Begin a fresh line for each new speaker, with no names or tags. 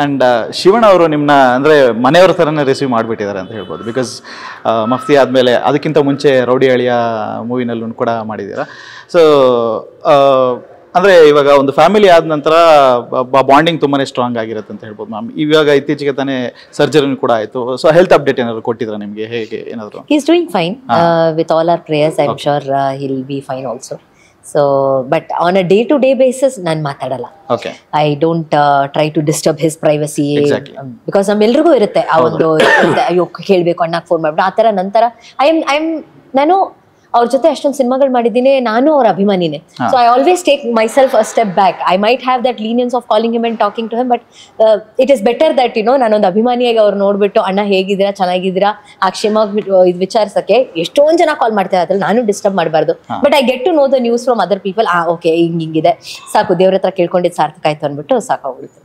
And Shivanna ಅವರು ನಿಮ್ಮನ್ನ ಅಂದರೆ ಮನೆಯವ್ರ ಥರನೇ ರಿಸೀವ್ ಮಾಡಿಬಿಟ್ಟಿದ್ದಾರೆ ಅಂತ ಹೇಳ್ಬೋದು. ಬಿಕಾಸ್ ಮಫ್ತಿ ಆದಮೇಲೆ ಅದಕ್ಕಿಂತ ಮುಂಚೆ ರೌಡಿ ಅಳಿಯ ಮೂವಿನಲ್ಲೂ ಕೂಡ ಮಾಡಿದ್ದೀರಾ. ಸೊ ಅಂದರೆ ಇವಾಗ ಒಂದು ಫ್ಯಾಮಿಲಿ ಆದ ನಂತರ ಬಾಂಡಿಂಗ್ ತುಂಬಾ ಸ್ಟ್ರಾಂಗ್ ಆಗಿರುತ್ತೆ ಅಂತ ಹೇಳ್ಬೋದು ಮ್ಯಾಮ್. ಇವಾಗ ಇತ್ತೀಚೆಗೆ ತಾನೇ ಸರ್ಜರಿನೂ ಕೂಡ ಆಯಿತು. ಸೊ ಹೆಲ್ತ್ ಅಪ್ಡೇಟ್ ಏನಾದ್ರು ಕೊಟ್ಟಿದ್ರ ನಿಮಗೆ, ಹೇಗೆ ಏನಾದರೂ?
He's doing fine. With all our prayers, I'm sure he'll be fine also. So, but on a day-to-day basis, ನಾನು ಮಾತಾಡಲ್ಲ.
Okay.
I don't try to disturb his privacy.
Exactly.
Because ನಮ್ಮೆಲ್ರಿಗೂ ಇರುತ್ತೆ ಆ ಒಂದು ಅಯ್ಯೋ ಕೇಳಬೇಕು ಅಣ್ಣಕ್ಕೆ ಫೋನ್ ಮಾಡ್ಬಿಟ್ಟು ಆ ಥರ. ನಂತರ ನಾನು ಅವ್ರ ಜೊತೆ ಅಷ್ಟೊಂದು ಸಿನಿಮಾಗಳು ಮಾಡಿದ್ದೀನಿ, ನಾನು ಅವ್ರ ಅಭಿಮಾನಿನೇ. So I always take myself a step back. I might have that leniency of calling him and talking to him, but it is better that ನಾನೊಂದು ಅಭಿಮಾನಿಯಾಗಿ ಅವ್ರು ನೋಡ್ಬಿಟ್ಟು ಅಣ್ಣ ಹೇಗಿದ್ದೀರಾ, ಚೆನ್ನಾಗಿದ್ದೀರಾ, ಆ ಕ್ಷೇಮ ಇದು ವಿಚಾರಿಸಕ್ಕೆ ಎಷ್ಟೊಂದು ಜನ ಕಾಲ್ ಮಾಡ್ತಾರೆ, ಅದ್ರಲ್ಲಿ ನಾನು ಡಿಸ್ಟರ್ಬ್ ಮಾಡಬಾರ್ದು. But I get to know the news from other people. Okay ಹಿಂಗಿದೆ ಸಾಕು, ದೇವ್ರ ಹತ್ರ ಕೇಳ್ಕೊಂಡಿದ್ದು ಸಾರ್ಥಕ ಆಯ್ತು ಅಂದ್ಬಿಟ್ಟು ಸಾಕಾಗ್ಬಿಡುತ್ತೆ.